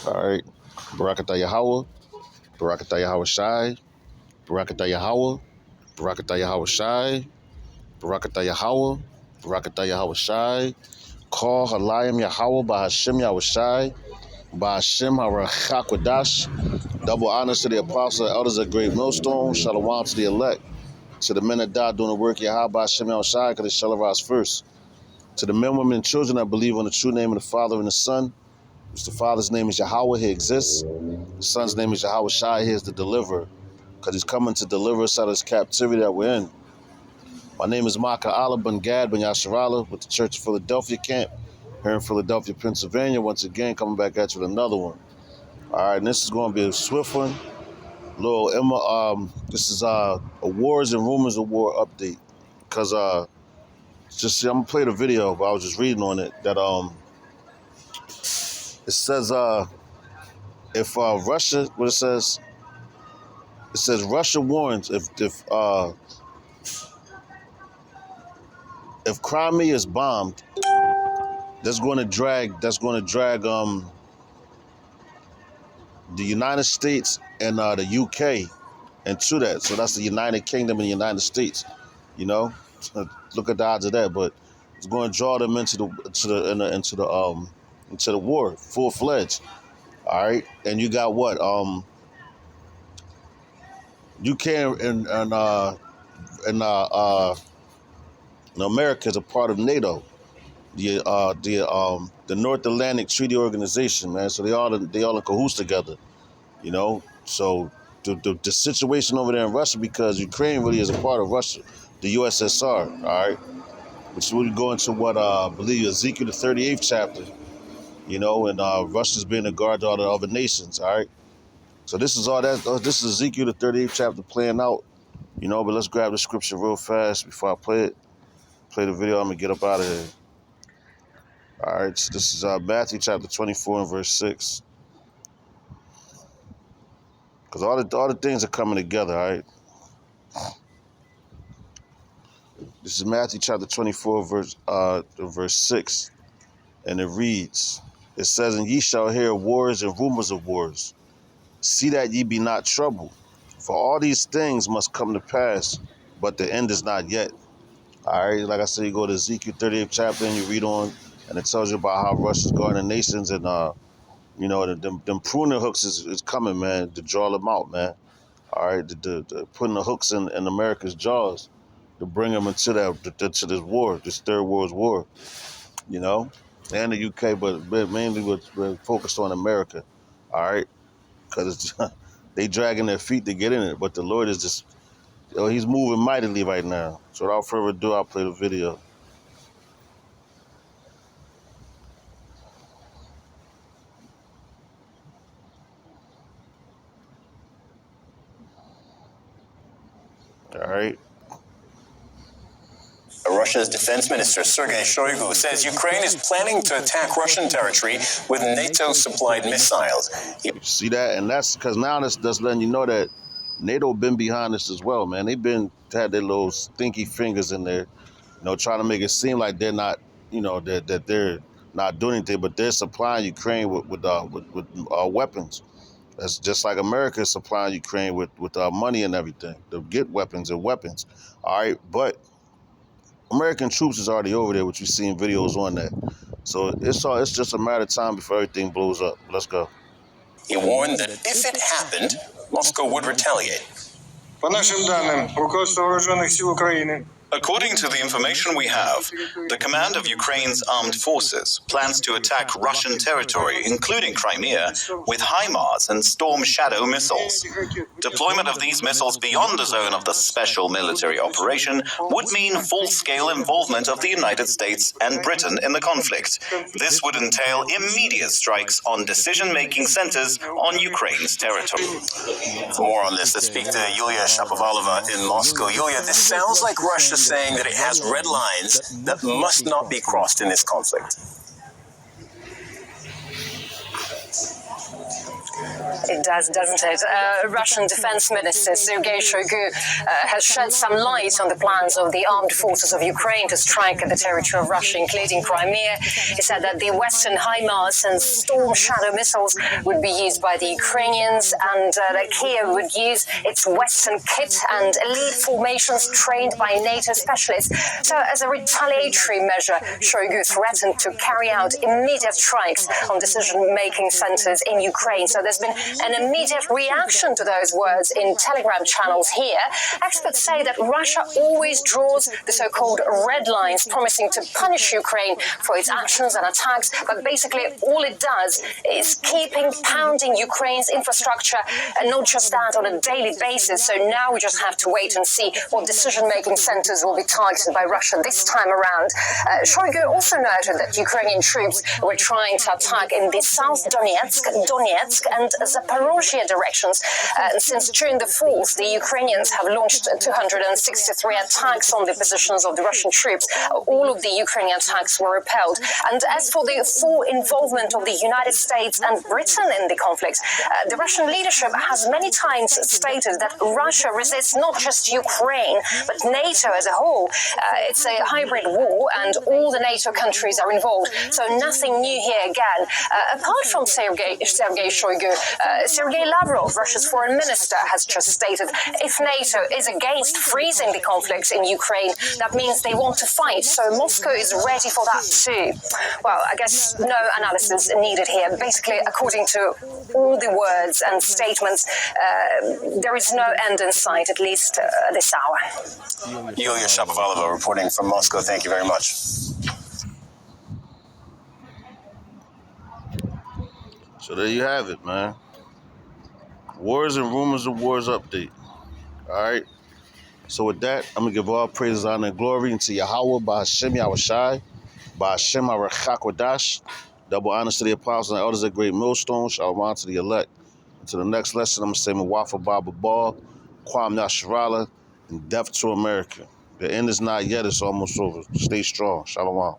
All right. Barakatah Yahweh, Barakatah Yahweh Shai, Barakatah Yahweh, Barakatah Yahweh Shai, Barakatah Yahweh, Barakatah Yahweh Shai. Call Halayim Yahweh by Hashem Yahweh Shai, by Hashem HaRachakwadash. Double honors to the apostles and elders of Great Millstone. Shalom to the elect. To the men that died doing the work of Yahweh by Hashem Yahweh Shai, because they shall arise first. To the men, women, and children that believe on the true name of the Father and the Son, which the Father's name is Yahweh, he exists. The Son's name is Yahweh Shai, he is the deliverer, because he's coming to deliver us out of this captivity that we're in. My name is Maka Allah Ben Gad Ben Yasharala with the Church of Philadelphia camp here in Philadelphia, Pennsylvania. Once again, coming back at you with another one. All right, and this is going to be a swift one. Little Emma, this is a wars and rumors of war update, because just I'm gonna play the video, but I was just reading on it that it says if Russia, what it says Russia warns if Crimea is bombed, that's going to drag the United States and the UK into that. So that's the United Kingdom and the United States. You know, look at the odds of that, but it's going to draw them into the war full fledged. All right, and you got what UK and America is a part of NATO, the North Atlantic Treaty Organization, man. So they all in cahoots together, you know. So the situation over there in Russia, because Ukraine really is a part of Russia, the USSR, all right. Which we go into what I believe Ezekiel the 38th chapter, you know, and Russia's being a guard to all the other nations, all right. So this is all that. This is Ezekiel the 38th chapter playing out, you know. But let's grab the scripture real fast before I play the video. I'm gonna get up out of here. All right, so this is Matthew chapter 24 and verse 6. Because all the things are coming together, all right? This is Matthew chapter 24, verse 6. And it reads, it says, "And ye shall hear wars and rumors of wars. See that ye be not troubled. For all these things must come to pass, but the end is not yet." All right, like I said, you go to Ezekiel 38th chapter and you read on, and it tells you about how Russia's guarding the nations, and you know, them pruning hooks is coming, man, to draw them out, man. All right, the putting the hooks in America's jaws to bring them into to this war, this third world war, you know, and the UK, but mainly we're focused on America. All right, because they dragging their feet to get in it, but the Lord is just, he's moving mightily right now. So without further ado, I'll play the video. All right. Russia's defense minister, Sergei Shoigu, says Ukraine is planning to attack Russian territory with NATO-supplied missiles. See that? And that's because now that's letting you know that NATO been behind this as well, man. They've had their little stinky fingers in there, you know, trying to make it seem like they're not, you know, that they're not doing anything, but they're supplying Ukraine with weapons. That's just like America is supplying Ukraine with money and everything to get weapons and weapons. All right, but American troops is already over there, which we've seen videos on that. So it's just a matter of time before everything blows up. Let's go. He warned that if it happened, Moscow would retaliate. По нашим данным, руководство вооруженных сил Украины. According to the information we have, the command of Ukraine's armed forces plans to attack Russian territory, including Crimea, with HIMARS and Storm Shadow missiles. Deployment of these missiles beyond the zone of the special military operation would mean full-scale involvement of the United States and Britain in the conflict. This would entail immediate strikes on decision-making centers on Ukraine's territory. For more on this, let's speak to Yulia Shapovalova in Moscow. Yulia, this sounds like Russia saying that it has red lines that must not be crossed in this conflict. It does, doesn't it? Russian Defense Minister Sergei Shoigu has shed some light on the plans of the armed forces of Ukraine to strike at the territory of Russia, including Crimea. He said that the Western HIMARS and Storm Shadow missiles would be used by the Ukrainians, and that Kiev would use its Western kit and elite formations trained by NATO specialists. So, as a retaliatory measure, Shoigu threatened to carry out immediate strikes on decision-making centers in Ukraine. So there's been an immediate reaction to those words in Telegram channels here. Experts say that Russia always draws the so-called red lines, promising to punish Ukraine for its actions and attacks, but basically all it does is keeping pounding Ukraine's infrastructure, and not just that, on a daily basis. So now we just have to wait and see what decision-making centers will be targeted by Russia this time around. Shoigu also noted that Ukrainian troops were trying to attack in the South Donetsk and Zaporozhye directions. Since June the 4th, the Ukrainians have launched 263 attacks on the positions of the Russian troops. All of the Ukrainian attacks were repelled. And as for the full involvement of the United States and Britain in the conflict, the Russian leadership has many times stated that Russia resists not just Ukraine, but NATO as a whole. It's a hybrid war, and all the NATO countries are involved. So nothing new here again. Apart from Sergei Shoigu, Sergei Lavrov, Russia's foreign minister, has just stated if NATO is against freezing the conflict in Ukraine, that means they want to fight. So Moscow is ready for that too. Well, I guess no analysis needed here. Basically, according to all the words and statements, there is no end in sight, at least this hour. Yulia Shapovalova reporting from Moscow. Thank you very much. So there you have it, man. Wars and rumors of wars update. All right. So with that, I'm going to give all praises, honor, and glory unto Yahweh, by Hashem Yahushai, by Hashem Arachakwadash. Double honors to the apostles and elders of Great Millstone. Shalom to the elect. Until the next lesson, I'm going to say Mawafa Baba Ball, Kwam Nasharala, and death to America. The end is not yet. It's almost over. Stay strong. Shalom.